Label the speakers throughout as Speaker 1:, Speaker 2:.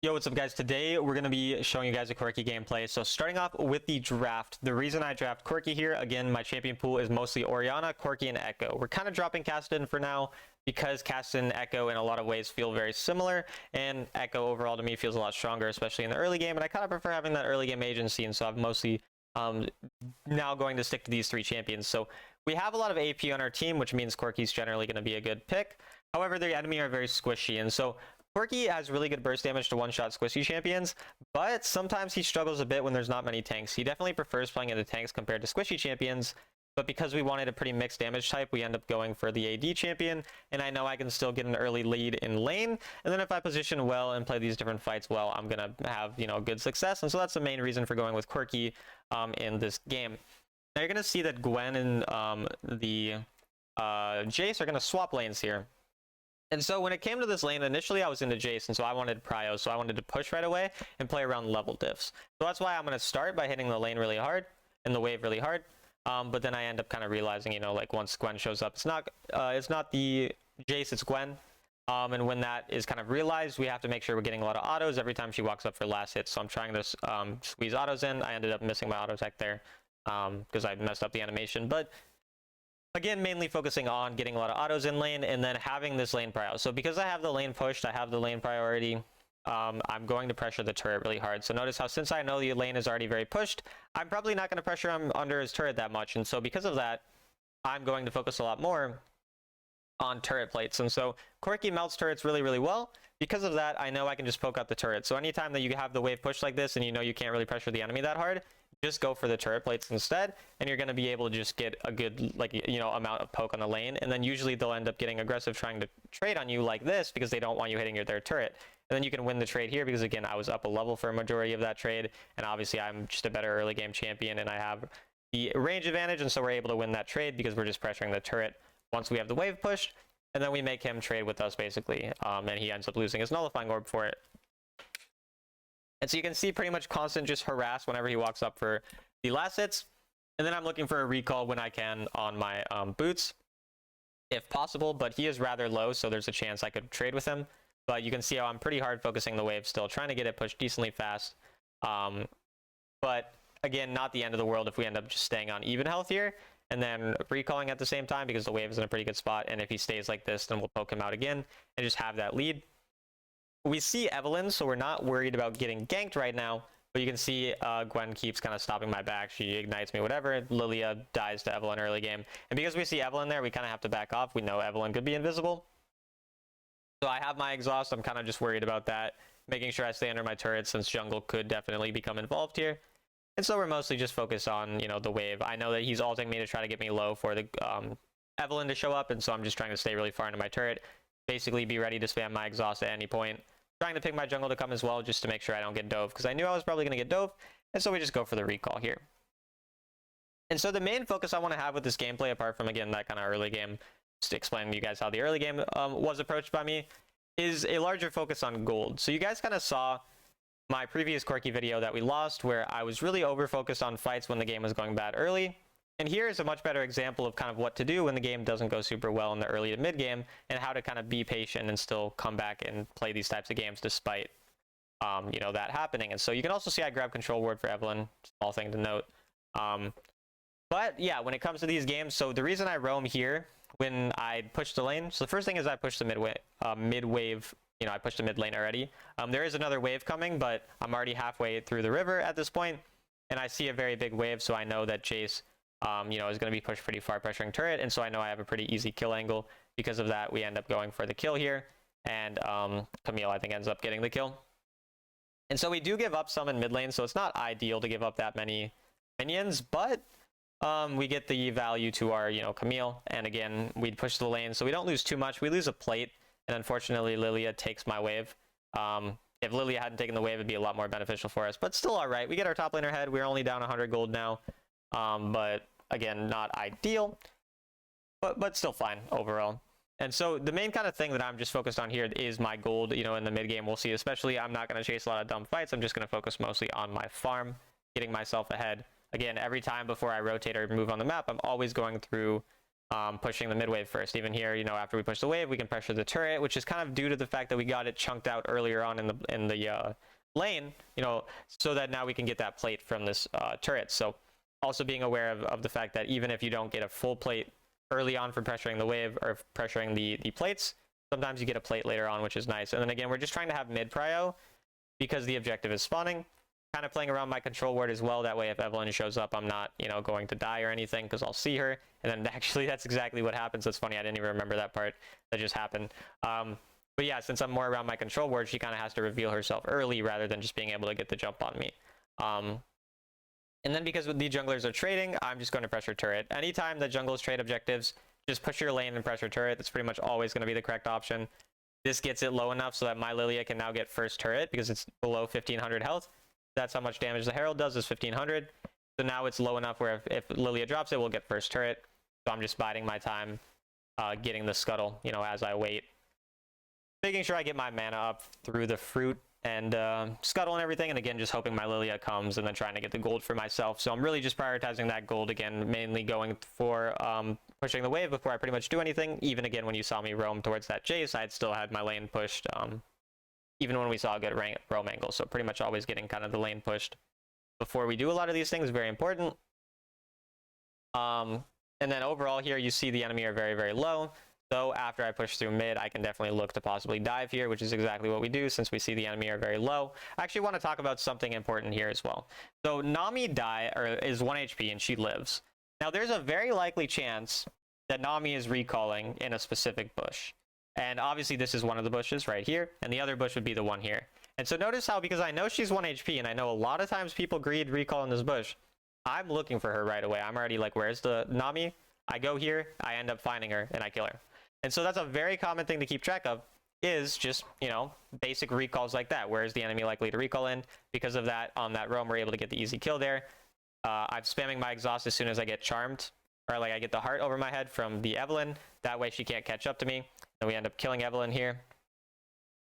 Speaker 1: Yo, what's up guys? Today we're going to be showing you guys a Quirky gameplay. So starting off with the draft, the reason I draft Quirky here, again, my champion pool is mostly Orianna, Quirky, and Echo. We're kind of dropping Kassadin for now because Kassadin and Echo in a lot of ways feel very similar, and Echo overall to me feels a lot stronger, especially in the early game, and I kind of prefer having that early game agency, and so I'm mostly now going to stick to these three champions. So we have a lot of AP on our team, which means Quirky's generally going to be a good pick. However, the enemy are very squishy, and so Quirky has really good burst damage to one-shot squishy champions, but sometimes he struggles a bit when there's not many tanks. He definitely prefers playing into tanks compared to squishy champions, but because we wanted a pretty mixed damage type, we end up going for the AD champion, and I know I can still get an early lead in lane, and then if I position well and play these different fights well, I'm gonna have, good success, and so that's the main reason for going with Quirky in this game. Now you're gonna see that Gwen and the Jace are gonna swap lanes here. And so when it came to this lane, initially I was into Jace, and so I wanted Prio, so I wanted to push right away and play around level diffs. So that's why I'm going to start by hitting the lane really hard and the wave really hard. But then I end up kind of realizing, like once Gwen shows up, it's not the Jace, it's Gwen. And when that is kind of realized, we have to make sure we're getting a lot of autos every time she walks up for last hit. So I'm trying to squeeze autos in. I ended up missing my auto tech there because I messed up the animation. But again, mainly focusing on getting a lot of autos in lane and then having this lane prio. So because I have the lane pushed, I have the lane priority, I'm going to pressure the turret really hard. So notice how since I know the lane is already very pushed, I'm probably not going to pressure him under his turret that much. And so because of that, I'm going to focus a lot more on turret plates. And so Quirky melts turrets really, really well. Because of that, I know I can just poke out the turret. So anytime that you have the wave push like this and you can't really pressure the enemy that hard, just go for the turret plates instead, and you're going to be able to just get a good amount of poke on the lane. And then usually they'll end up getting aggressive trying to trade on you like this because they don't want you hitting their turret. And then you can win the trade here because again, I was up a level for a majority of that trade, and obviously I'm just a better early game champion and I have the range advantage, and so we're able to win that trade because we're just pressuring the turret once we have the wave pushed, and then we make him trade with us basically, and he ends up losing his nullifying orb for it. And so you can see pretty much constant just harass whenever he walks up for the last hits. And then I'm looking for a recall when I can on my boots, if possible. But he is rather low, so there's a chance I could trade with him. But you can see how I'm pretty hard focusing the wave still, trying to get it pushed decently fast. But again, not the end of the world if we end up just staying on even health here. And then recalling at the same time because the wave is in a pretty good spot. And if he stays like this, then we'll poke him out again and just have that lead. We see Evelynn, so we're not worried about getting ganked right now, but you can see Gwen keeps kind of stopping my back. She ignites me, whatever. Lilia dies to Evelynn early game. And because we see Evelynn there, we kind of have to back off. We know Evelynn could be invisible. So I have my exhaust. I'm kind of just worried about that, making sure I stay under my turret since jungle could definitely become involved here. And so we're mostly just focused on, the wave. I know that he's ulting me to try to get me low for the Evelynn to show up, and so I'm just trying to stay really far into my turret. Basically be ready to spam my exhaust at any point. Trying to pick my jungle to come as well just to make sure I don't get dove, because I knew I was probably going to get dove, and so we just go for the recall here. And so the main focus I want to have with this gameplay, apart from again that kind of early game, just explaining to you guys how the early game was approached by me, is a larger focus on gold. So you guys kind of saw my previous Quirky video that we lost where I was really over focused on fights when the game was going bad early. And here is a much better example of kind of what to do when the game doesn't go super well in the early to mid game, and how to kind of be patient and still come back and play these types of games despite, that happening. And so you can also see I grab control ward for Evelynn, small thing to note. But yeah, when it comes to these games, so the reason I roam here when I push the lane, so the first thing is I push the mid wave, I pushed the mid lane already. There is another wave coming, but I'm already halfway through the river at this point, and I see a very big wave, so I know that Jace is going to be pushed pretty far, pressuring turret, and so I know I have a pretty easy kill angle. Because of that, we end up going for the kill here, and Camille, I think, ends up getting the kill. And so we do give up some in mid lane, so it's not ideal to give up that many minions, but we get the value to our, Camille, and again, we push the lane, so we don't lose too much. We lose a plate, and unfortunately, Lilia takes my wave. If Lilia hadn't taken the wave, it'd be a lot more beneficial for us, but still all right. We get our top laner head. We're only down 100 gold now. But again, not ideal, but still fine overall. And so the main kind of thing that I'm just focused on here is my gold, in the mid game. We'll see, especially I'm not going to chase a lot of dumb fights. I'm just going to focus mostly on my farm, getting myself ahead. Again, every time before I rotate or move on the map, I'm always going through pushing the mid wave first. Even here, you know, after we push the wave, we can pressure the turret, which is kind of due to the fact that we got it chunked out earlier on in the lane, you know, so that now we can get that plate from this turret. So also being aware of the fact that even if you don't get a full plate early on for pressuring the wave or pressuring the plates, sometimes you get a plate later on, which is nice. And then again, we're just trying to have mid prio because the objective is spawning. Kind of playing around my control ward as well. That way, if Evelynn shows up, I'm not, you know, going to die or anything because I'll see her. And then actually, that's exactly what happens. It's funny. I didn't even remember that part that just happened. But yeah, since I'm more around my control ward, she kind of has to reveal herself early rather than just being able to get the jump on me. And then because the junglers are trading, I'm just going to pressure turret. Anytime the junglers trade objectives, just push your lane and pressure turret. That's pretty much always going to be the correct option. This gets it low enough so that my Lilia can now get first turret because it's below 1500 health. That's how much damage the Herald does, is 1500. So now it's low enough where if Lilia drops it, we'll get first turret. So I'm just biding my time, getting the scuttle, you know, as I wait. Making sure I get my mana up through the fruit and scuttle and everything. And again, just hoping my Lilia comes and then trying to get the gold for myself. So I'm really just prioritizing that gold again, mainly going for pushing the wave before I pretty much do anything. Even again, when you saw me roam towards that Jace, I had still had my lane pushed. Even when we saw a good roam angle. So pretty much always getting kind of the lane pushed before we do a lot of these things. Very important. And then overall here, you see the enemy are very, very low. So after I push through mid, I can definitely look to possibly dive here, which is exactly what we do since we see the enemy are very low. I actually want to talk about something important here as well. So Nami is 1 HP and she lives. Now there's a very likely chance that Nami is recalling in a specific bush. And obviously this is one of the bushes right here, and the other bush would be the one here. And so notice how, because I know she's 1 HP, and I know a lot of times people greed recall in this bush, I'm looking for her right away. I'm already like, where's the Nami? I go here, I end up finding her, and I kill her. And so that's a very common thing to keep track of, is just, you know, basic recalls like that. Where is the enemy likely to recall in? Because of that, on that roam, we're able to get the easy kill there. I'm spamming my exhaust as soon as I get charmed, or like I get the heart over my head from the Evelynn. That way she can't catch up to me. And we end up killing Evelynn here.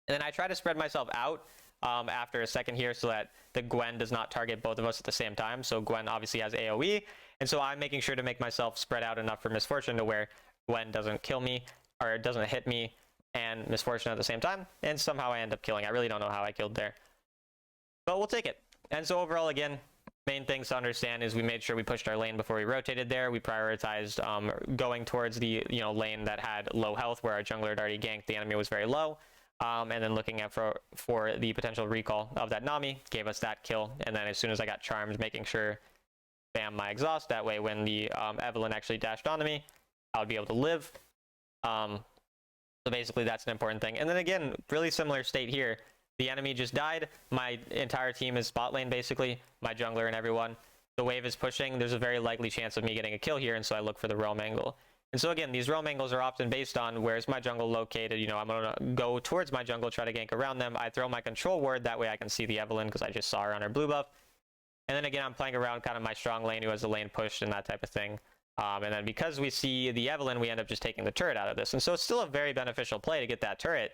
Speaker 1: And then I try to spread myself out after a second here so that the Gwen does not target both of us at the same time. So Gwen obviously has AoE. And so I'm making sure to make myself spread out enough for Misfortune to where Gwen doesn't kill me or doesn't hit me and Misfortune at the same time. And somehow I end up killing. I really don't know how I killed there. But we'll take it. And so overall, again, main things to understand is we made sure we pushed our lane before we rotated there. We prioritized going towards the lane that had low health where our jungler had already ganked. The enemy was very low. And then looking at for the potential recall of that Nami, gave us that kill. And then as soon as I got charmed, making sure spam my exhaust. That way when the Evelynn actually dashed onto me, I would be able to live. So basically that's an important thing. And then again, really similar state here. The enemy just died. My entire team is bot lane, basically. My jungler and everyone. The wave is pushing. There's a very likely chance of me getting a kill here, and so I look for the roam angle. And so again, these roam angles are often based on where's my jungle located. You know, I'm going to go towards my jungle, try to gank around them. I throw my control ward. That way I can see the Evelynn because I just saw her on her blue buff. And then again, I'm playing around kind of my strong lane who has the lane pushed and that type of thing. And then because we see the Evelynn, we end up just taking the turret out of this. And so it's still a very beneficial play to get that turret.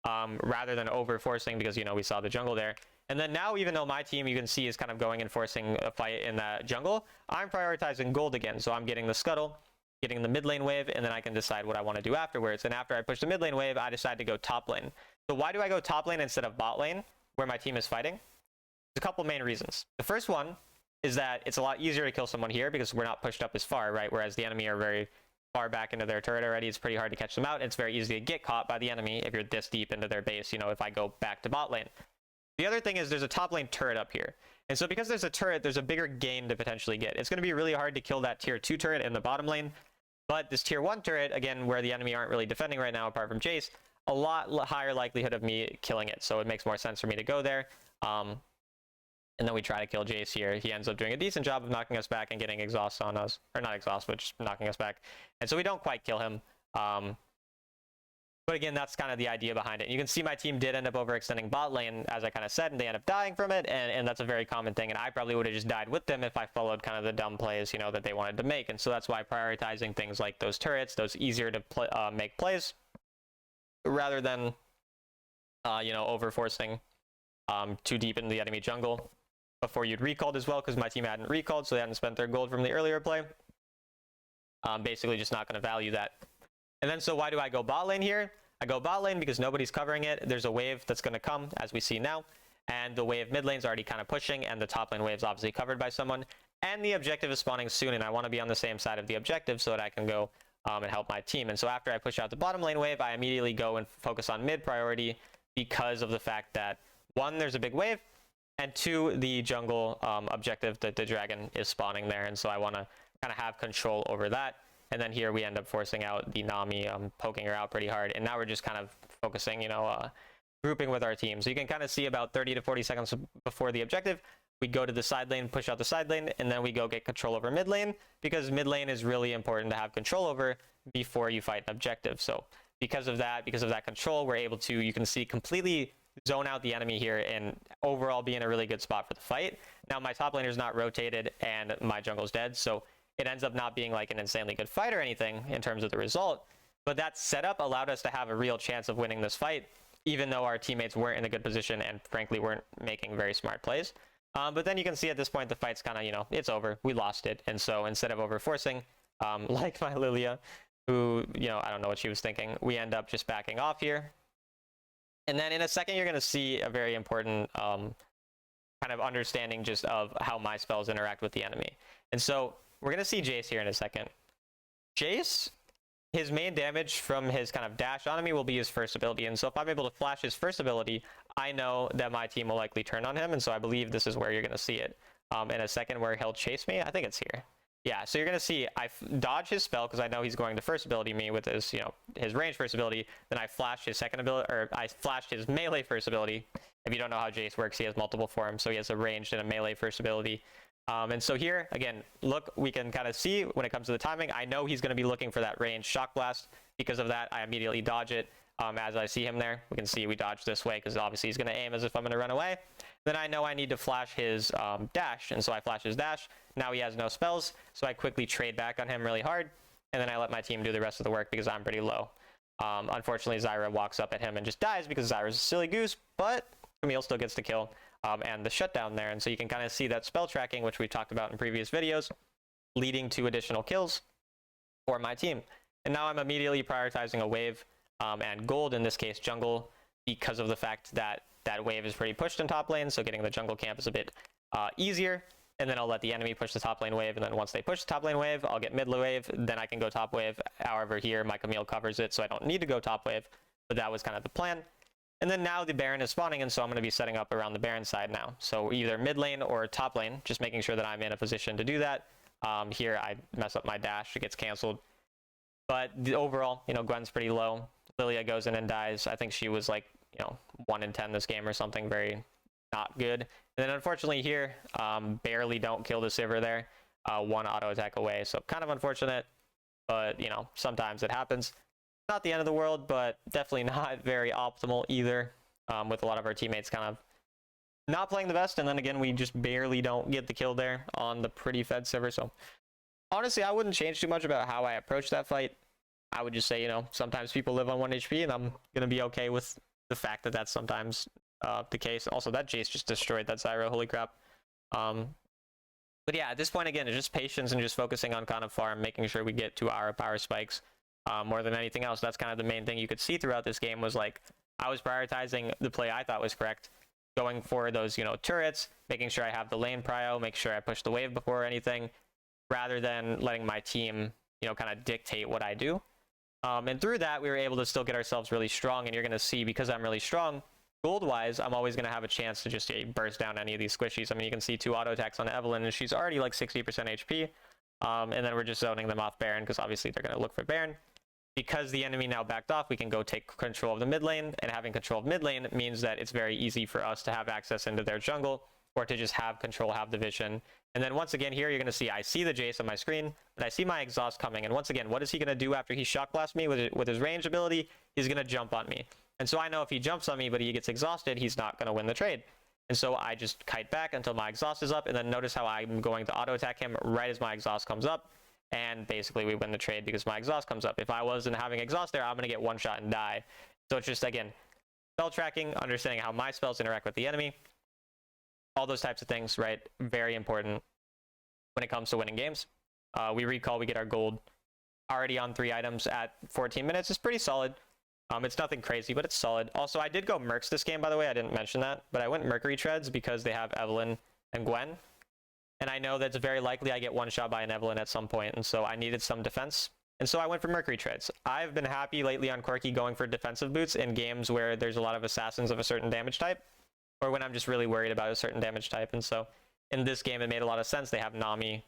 Speaker 1: Rather than over forcing because, you know, we saw the jungle there. And then now, even though my team, you can see, is kind of going and forcing a fight in that jungle, I'm prioritizing gold again. So I'm getting the scuttle, getting the mid lane wave, and then I can decide what I want to do afterwards. And after I push the mid lane wave, I decide to go top lane. So why do I go top lane instead of bot lane, where my team is fighting? There's a couple main reasons. The first one is that it's a lot easier to kill someone here because we're not pushed up as far, right? Whereas the enemy are very far back into their turret already. It's pretty hard to catch them out. It's very easy to get caught by the enemy if you're this deep into their base, you know, if I go back to bot lane. The other thing is there's a top lane turret up here. And so because there's a turret, there's a bigger gain to potentially get. It's going to be really hard to kill that tier 2 turret in the bottom lane. But this tier 1 turret, again, where the enemy aren't really defending right now apart from Jace, a lot higher likelihood of me killing it. So it makes more sense for me to go there. And then we try to kill Jace here. He ends up doing a decent job of knocking us back and getting exhaust on us. Or not exhaust, but just knocking us back. And so we don't quite kill him. But again, that's kind of the idea behind it. You can see my team did end up overextending bot lane, as I kind of said, and they end up dying from it. And that's a very common thing. And I probably would have just died with them if I followed kind of the dumb plays, you know, that they wanted to make. And so that's why prioritizing things like those turrets, those easier to make plays, rather than, you know, overforcing too deep into the enemy jungle before you'd recalled as well, because my team hadn't recalled, so they hadn't spent their gold from the earlier play. Basically just not going to value that. And then so why do I go bot lane here? I go bot lane because nobody's covering it. There's a wave that's going to come, as we see now. And the wave mid lane's already kind of pushing, and the top lane wave's obviously covered by someone. And the objective is spawning soon, and I want to be on the same side of the objective so that I can go and help my team. And so after I push out the bottom lane wave, I immediately go and focus on mid priority because of the fact that, one, there's a big wave, and two, the jungle objective, the dragon, is spawning there. And so I want to kind of have control over that. And then here we end up forcing out the Nami, poking her out pretty hard. And now we're just kind of focusing, grouping with our team. So you can kind of see about 30 to 40 seconds before the objective, we go to the side lane, push out the side lane, and then we go get control over mid lane, because mid lane is really important to have control over before you fight an objective. So because of that control, we're able to, you can see, completely zone out the enemy here and overall be in a really good spot for the fight. Now my top laner is not rotated and my jungle's dead, so it ends up not being like an insanely good fight or anything in terms of the result, but that setup allowed us to have a real chance of winning this fight, even though our teammates weren't in a good position and frankly weren't making very smart plays. But then you can see at this point the fight's kind of, it's over. We lost it. And so instead of overforcing, like my Lilia, who, I don't know what she was thinking, we end up just backing off here. And then in a second, you're going to see a very important kind of understanding just of how my spells interact with the enemy. And so we're going to see Jace here in a second. Jace, his main damage from his kind of dash on me will be his first ability. And so if I'm able to flash his first ability, I know that my team will likely turn on him. And so I believe this is where you're going to see it in a second, where he'll chase me. I think it's here. Yeah, so you're going to see I dodge his spell because I know he's going to first ability me with his, his range first ability. Then I flash his second ability, or I flashed his melee first ability. If you don't know how Jace works, he has multiple forms. So he has a ranged and a melee first ability. And so here, again, look, we can kind of see when it comes to the timing, I know he's going to be looking for that ranged shock blast. Because of that, I immediately dodge it. As I see him there, we can see we dodge this way because obviously he's going to aim as if I'm going to run away. Then I know I need to flash his dash, and so I flash his dash. Now he has no spells, so I quickly trade back on him really hard, and then I let my team do the rest of the work because I'm pretty low. Unfortunately, Zyra walks up at him and just dies because Zyra's a silly goose, but Camille still gets the kill and the shutdown there. And so you can kind of see that spell tracking, which we've talked about in previous videos, leading to additional kills for my team. And now I'm immediately prioritizing a wave and gold, in this case jungle, because of the fact that that wave is pretty pushed in top lane, so getting the jungle camp is a bit easier. And then I'll let the enemy push the top lane wave, and then once they push the top lane wave, I'll get mid wave, then I can go top wave. However, here my Camille covers it, so I don't need to go top wave, but that was kind of the plan. And then now the Baron is spawning, and so I'm going to be setting up around the Baron side now. So either mid lane or top lane, just making sure that I'm in a position to do that. Here I mess up my dash, it gets canceled. But overall, Gwen's pretty low. Lilia goes in and dies. I think she was like, 1 in 10 this game or something, very not good. And then unfortunately here, barely don't kill the Sivir there. 1 auto attack away, so kind of unfortunate, but sometimes it happens. Not the end of the world, but definitely not very optimal either, with a lot of our teammates kind of not playing the best. And then again, we just barely don't get the kill there on the pretty fed Sivir. So honestly, I wouldn't change too much about how I approach that fight. I would just say, sometimes people live on 1 HP, and I'm going to be okay with the fact that that's sometimes the case. Also, that Jace just destroyed that Zyra, holy crap. But yeah, at this point, again, it's just patience and just focusing on kind of farm, making sure we get to our power spikes more than anything else. That's kind of the main thing you could see throughout this game, was like, I was prioritizing the play I thought was correct, going for those, turrets, making sure I have the lane prio, make sure I push the wave before anything, rather than letting my team, kind of dictate what I do. And through that, we were able to still get ourselves really strong. And you're going to see, because I'm really strong, gold-wise, I'm always going to have a chance to just burst down any of these squishies. I mean, you can see 2 auto attacks on Evelynn, and she's already like 60% HP. And then we're just zoning them off Baron, because obviously they're going to look for Baron. Because the enemy now backed off, we can go take control of the mid lane. And having control of mid lane means that it's very easy for us to have access into their jungle, or to just have control, have the vision. And then once again here, you're going to see I see the Jace on my screen, but I see my exhaust coming. And once again, what is he going to do after he shock blasts me with his range ability? He's going to jump on me. And so I know if he jumps on me, but he gets exhausted, he's not going to win the trade. And so I just kite back until my exhaust is up, and then notice how I'm going to auto attack him right as my exhaust comes up. And basically we win the trade because my exhaust comes up. If I wasn't having exhaust there, I'm going to get 1 shot and die. So it's just, again, spell tracking, understanding how my spells interact with the enemy. All those types of things, right? Very important when it comes to winning games. We recall, we get our gold. already on 3 items at 14 minutes is pretty solid. It's nothing crazy, but it's solid. Also, I did go Mercs this game, by the way. I didn't mention that, but I went Mercury Treads because they have Evelynn and Gwen. And I know that it's very likely I get one shot by an Evelynn at some point, and so I needed some defense. And so I went for Mercury Treads. I've been happy lately on Corki going for defensive boots in games where there's a lot of assassins of a certain damage type, or when I'm just really worried about a certain damage type. And so in this game, it made a lot of sense. They have Nami,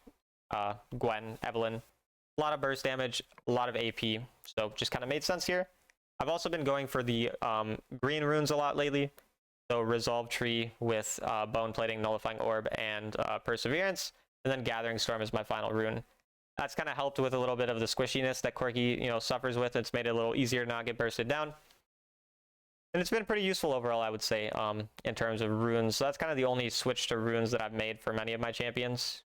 Speaker 1: Gwen, Evelynn, a lot of burst damage, a lot of AP, so just kind of made sense here. I've also been going for the green runes a lot lately. So Resolve Tree with Bone Plating, Nullifying Orb, and Perseverance, and then Gathering Storm is my final rune. That's kind of helped with a little bit of the squishiness that Corki, suffers with. It's made it a little easier to not get bursted down. And it's been pretty useful overall, I would say, in terms of runes. So that's kind of the only switch to runes that I've made for many of my champions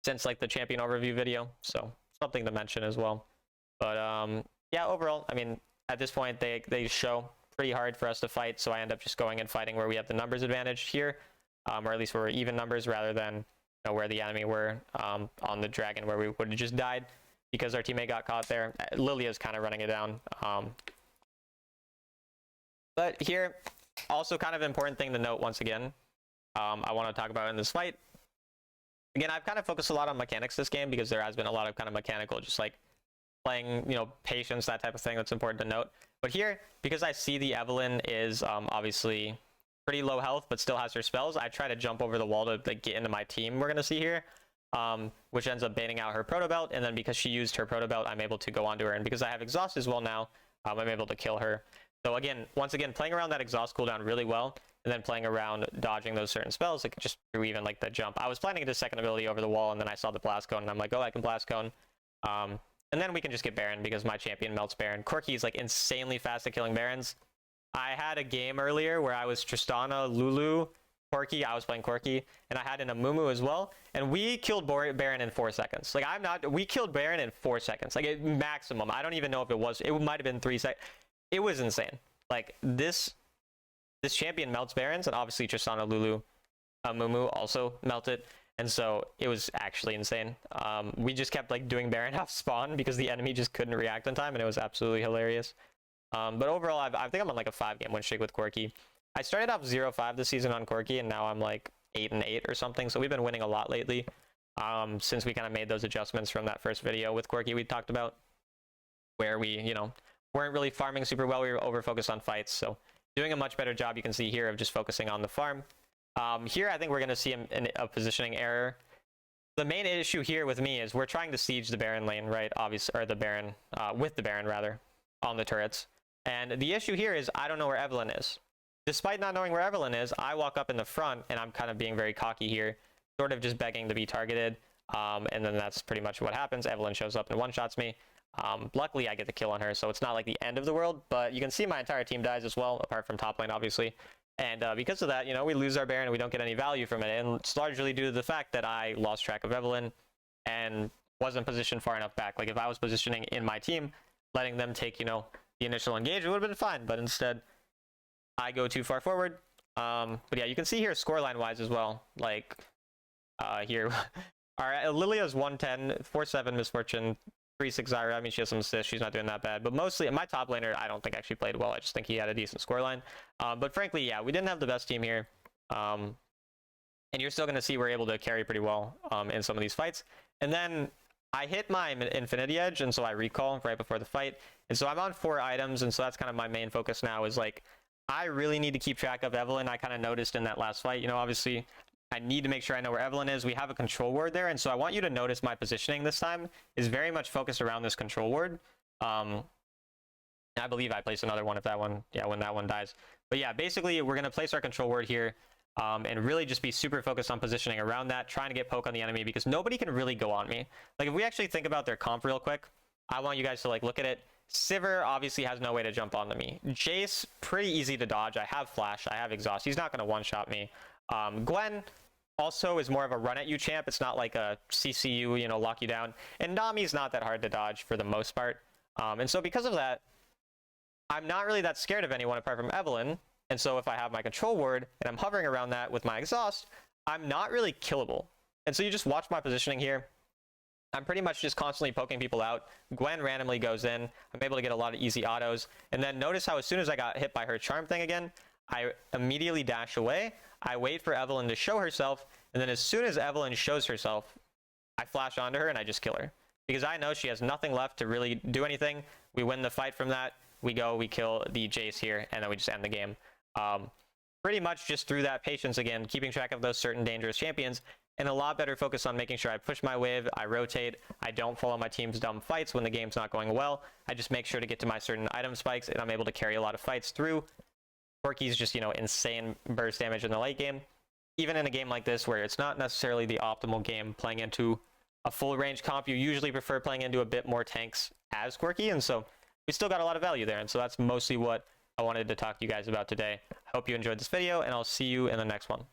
Speaker 1: since like the champion overview video. So something to mention as well. But yeah, overall, I mean, at this point, they show pretty hard for us to fight, so I end up just going and fighting where we have the numbers advantage here, or at least where we're even numbers rather than where the enemy were on the dragon, where we would have just died because our teammate got caught there. Lilia's kind of running it down. But here, also kind of important thing to note once again, I want to talk about in this fight. Again, I've kind of focused a lot on mechanics this game because there has been a lot of kind of mechanical, just like playing, patience, that type of thing that's important to note. But here, because I see the Evelynn is obviously pretty low health, but still has her spells, I try to jump over the wall to like, get into my team, we're going to see here, which ends up baiting out her Proto Belt. And then because she used her Proto Belt, I'm able to go onto her. And because I have Exhaust as well now, I'm able to kill her. So again, once again, playing around that Exhaust cooldown really well, and then playing around dodging those certain spells, like just through even like the jump. I was planning to second ability over the wall, and then I saw the Blast Cone, and I'm like, oh, I can Blast Cone. And then we can just get Baron because my champion melts Baron. Corki is like insanely fast at killing Barons. I had a game earlier where I was Tristana, Lulu, Corki. I was playing Corki, and I had an Amumu as well. And we killed Baron in 4 seconds. Like we killed Baron in 4 seconds. Like maximum. I don't even know if it was. It might have been 3 seconds. It was insane. Like this champion melts Barons, and obviously Tristana, Lulu, Amumu also melted. And so it was actually insane. We just kept like doing Baron half spawn because the enemy just couldn't react in time, and it was absolutely hilarious. But overall, I think I'm on like a 5-game win streak with Corki. I started off 0-5 this season on Corki, and now I'm like 8-8 or something. So we've been winning a lot lately since we kind of made those adjustments from that first video with Corki we talked about, where we, weren't really farming super well. We were over-focused on fights. So doing a much better job, you can see here, of just focusing on the farm. Here, I think we're going to see a positioning error. The main issue here with me is we're trying to siege the Baron lane, right? Obviously, or the Baron, with the Baron rather, on the turrets. And the issue here is I don't know where Evelynn is. Despite not knowing where Evelynn is, I walk up in the front, and I'm kind of being very cocky here, sort of just begging to be targeted. And then that's pretty much what happens. Evelynn shows up and one-shots me. Luckily, I get the kill on her, so it's not like the end of the world. But you can see my entire team dies as well, apart from top lane, obviously. And because of that, we lose our Baron and we don't get any value from it. And it's largely due to the fact that I lost track of Evelynn and wasn't positioned far enough back. Like if I was positioning in my team, letting them take, the initial engage, it would have been fine. But instead, I go too far forward. But yeah, you can see here scoreline wise as well. Like here, all right, Lilia's 110, 4-7 Misfortune, 3-6 Zyra. I mean, she has some assists. She's not doing that bad. But mostly, my top laner, I don't think actually played well. I just think he had a decent scoreline. But frankly, yeah, we didn't have the best team here. And you're still going to see we're able to carry pretty well in some of these fights. And then I hit my Infinity Edge, and so I recall right before the fight. And so I'm on 4 items, and so that's kind of my main focus now is like, I really need to keep track of Evelynn. I kind of noticed in that last fight, obviously, I need to make sure I know where Evelynn is. We have a control ward there, and so I want you to notice my positioning this time is very much focused around this control ward. I believe I placed another one if that one, yeah, when that one dies. But yeah, basically, we're going to place our control ward here and really just be super focused on positioning around that, trying to get poke on the enemy because nobody can really go on me. Like, if we actually think about their comp real quick, I want you guys to, like, look at it. Sivir obviously has no way to jump onto me. Jace, pretty easy to dodge. I have Flash. I have Exhaust. He's not going to one-shot me. Gwen also is more of a run-at-you champ. It's not like a CCU, lock you down. And Nami's not that hard to dodge for the most part. And so because of that, I'm not really that scared of anyone apart from Evelynn. And so if I have my control ward and I'm hovering around that with my Exhaust, I'm not really killable. And so you just watch my positioning here. I'm pretty much just constantly poking people out. Gwen randomly goes in. I'm able to get a lot of easy autos. And then notice how as soon as I got hit by her charm thing again, I immediately dash away. I wait for Evelynn to show herself. And then as soon as Evelynn shows herself, I flash onto her and I just kill her. Because I know she has nothing left to really do anything. We win the fight from that. We kill the Jace here, and then we just end the game. Pretty much just through that patience again, keeping track of those certain dangerous champions, and a lot better focus on making sure I push my wave, I rotate, I don't follow my team's dumb fights when the game's not going well. I just make sure to get to my certain item spikes, and I'm able to carry a lot of fights through. Corki's just, insane burst damage in the late game. Even in a game like this where it's not necessarily the optimal game playing into a full range comp, you usually prefer playing into a bit more tanks as Quirky, and so we still got a lot of value there. And so that's mostly what I wanted to talk to you guys about today. I hope you enjoyed this video, and I'll see you in the next one.